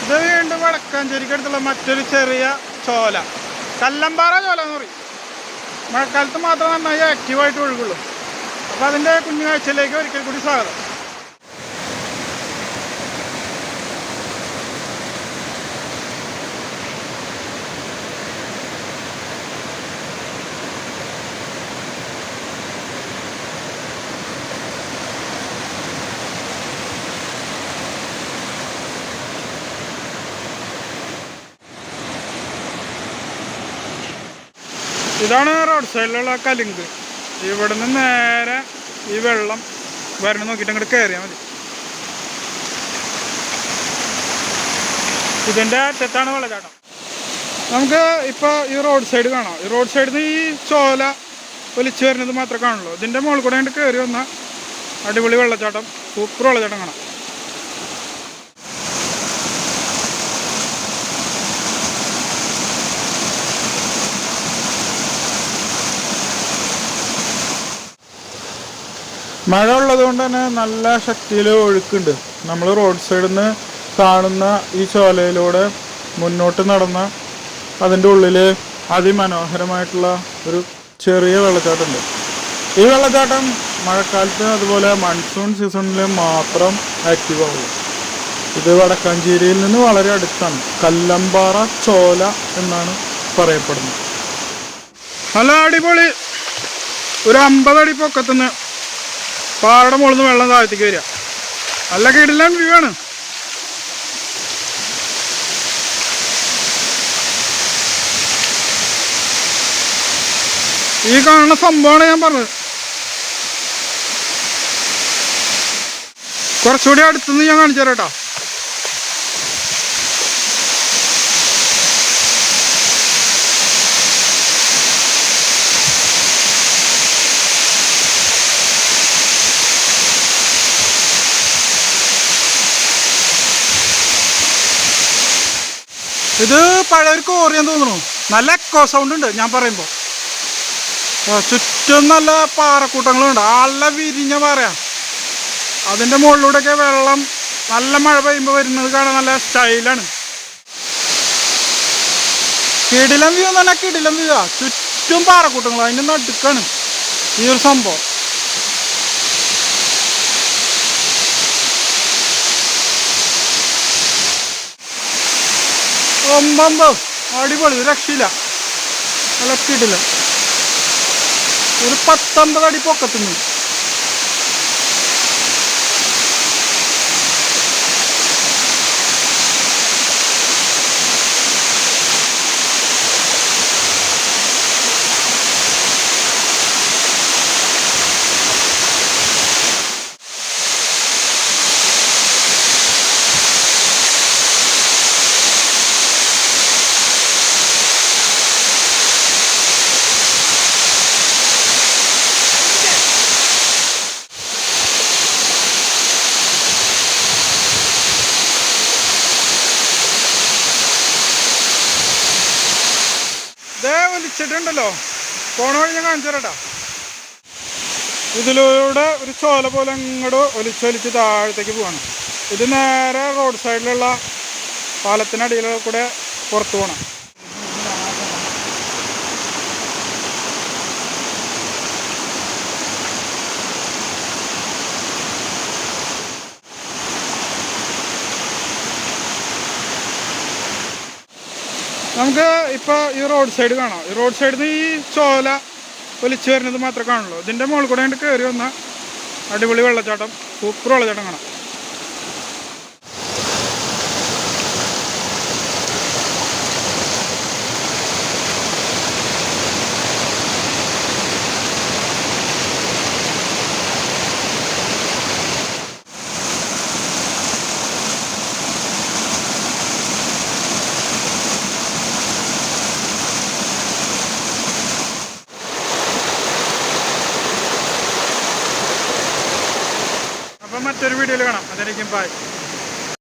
ഇത് വീണ്ടും വടക്കാഞ്ചേരിക്കടുത്തുള്ള മറ്റൊരു ചെറിയ ചോല, കല്ലമ്പാറ ചോല എന്ന് പറയും. മഴക്കാലത്ത് മാത്രം നന്നായി ആക്റ്റീവായിട്ട് ഒഴുകുള്ളൂ. അപ്പോൾ അതിൻ്റെ കുഞ്ഞു കാഴ്ചയിലേക്ക് ഒരിക്കൽ കൂടി സ്വാഗതം. ഇതാണ് റോഡ് സൈഡിലുള്ള കലുങ്ക്. ഇവിടുന്ന് നേരെ ഈ വെള്ളം വരണം നോക്കിയിട്ട് അങ്ങോട്ട് കയറിയാൽ മതി. ഇതിൻ്റെ അറ്റത്താണ് വെള്ളച്ചാട്ടം. നമുക്ക് ഇപ്പോൾ ഈ റോഡ് സൈഡ് കാണാം. ഈ റോഡ് സൈഡിൽ നിന്ന് ഈ ചോല ഒലിച്ചു വരുന്നത് മാത്രമേ കാണുള്ളൂ. ഇതിൻ്റെ മുകളിൽ കൂടെ അങ്ങോട്ട് കയറി വന്നാൽ അടിപൊളി വെള്ളച്ചാട്ടം, സൂപ്പർ വെള്ളച്ചാട്ടം കാണാം. മഴ ഉള്ളത് കൊണ്ട് തന്നെ നല്ല ശക്തിയിൽ ഒഴുക്കുണ്ട്. നമ്മൾ റോഡ് സൈഡിൽ നിന്ന് കാണുന്ന ഈ ചോലയിലൂടെ മുന്നോട്ട് നടന്ന അതിൻ്റെ ഉള്ളിൽ അതിമനോഹരമായിട്ടുള്ള ഒരു ചെറിയ വെള്ളച്ചാട്ടമുണ്ട്. ഈ വെള്ളച്ചാട്ടം മഴക്കാലത്ത് അതുപോലെ മൺസൂൺ സീസണിൽ മാത്രം ആക്റ്റീവ് ആവുള്ളൂ. ഇത് വടക്കാഞ്ചേരിയിൽ നിന്ന് വളരെ അടുത്താണ്. കല്ലമ്പാറ ചോല എന്നാണ് പറയപ്പെടുന്നത്. നല്ല അടിപൊളി ഒരു 50 അടി പൊക്കത്തുനിന്ന് പാറയുടെ മുകളിൽ നിന്ന് വെള്ളം താഴത്തേക്ക് വരിക. നല്ല കിടിലൻ വ്യൂ ആണ്. ഈ കാണുന്ന സംഭവമാണ് ഞാൻ പറഞ്ഞത്. കുറച്ചുകൂടി അടുത്തുനിന്ന് ഞാൻ കാണിച്ചു തരാം കേട്ടോ. ഇത് പഴയൊരു കോറിയെന്ന് തോന്നുന്നു. നല്ല എക്കോ സൗണ്ട് ഉണ്ട് ഞാൻ പറയുമ്പോൾ. ചുറ്റും നല്ല പാറക്കൂട്ടങ്ങളുണ്ട്. നല്ല വിരിഞ്ഞ പാറയാ. അതിൻ്റെ മുകളിലൂടെയൊക്കെ വെള്ളം നല്ല മഴ പെയ്യുമ്പോൾ വരുന്നത് കാണാൻ നല്ല സ്റ്റൈലാണ്. കിടിലം വ്യൂ എന്ന് പറഞ്ഞാൽ കിടിലം വ്യൂ. ചുറ്റും പാറക്കൂട്ടങ്ങൾ, അതിൻ്റെ നടുക്കാണ് ഈ ഒരു സംഭവം. അടിപൊളി, രക്ഷയില്ല. നല്ല കിടിലം. ഒരു 10-50 അടി പൊക്കത്തുനിന്ന്. ഒലിച്ചിട്ടുണ്ടല്ലോ, പോണ വഴി ഞാൻ കാണിച്ചു തരാട്ടാ. ഇതിലൂടെ ഒരു ചോല പോലെ അങ്ങോട്ട് ഒലിച്ചൊലിച്ച് താഴത്തേക്ക് പോവാണ്. ഇത് നേരെ റോഡ് സൈഡിലുള്ള പാലത്തിനടിയിലൂടെ കൂടെ പുറത്തു പോകണം. നമുക്ക് ഇപ്പോൾ ഈ റോഡ് സൈഡ് കാണാം. ഈ റോഡ് സൈഡിൽ നിന്ന് ഈ ചോല ഒലിച്ചു വരുന്നത് മാത്രമേ കാണുള്ളൂ. ഇതിൻ്റെ മുകളിൽ കൂടെ അങ്ങോട്ട് കയറി വന്ന അടിപൊളി വെള്ളച്ചാട്ടം, സൂപ്പർ വെള്ളച്ചാട്ടം കാണാം. മറ്റൊരു വീഡിയോയിൽ കാണാം. അതായിരിക്കും ബൈ.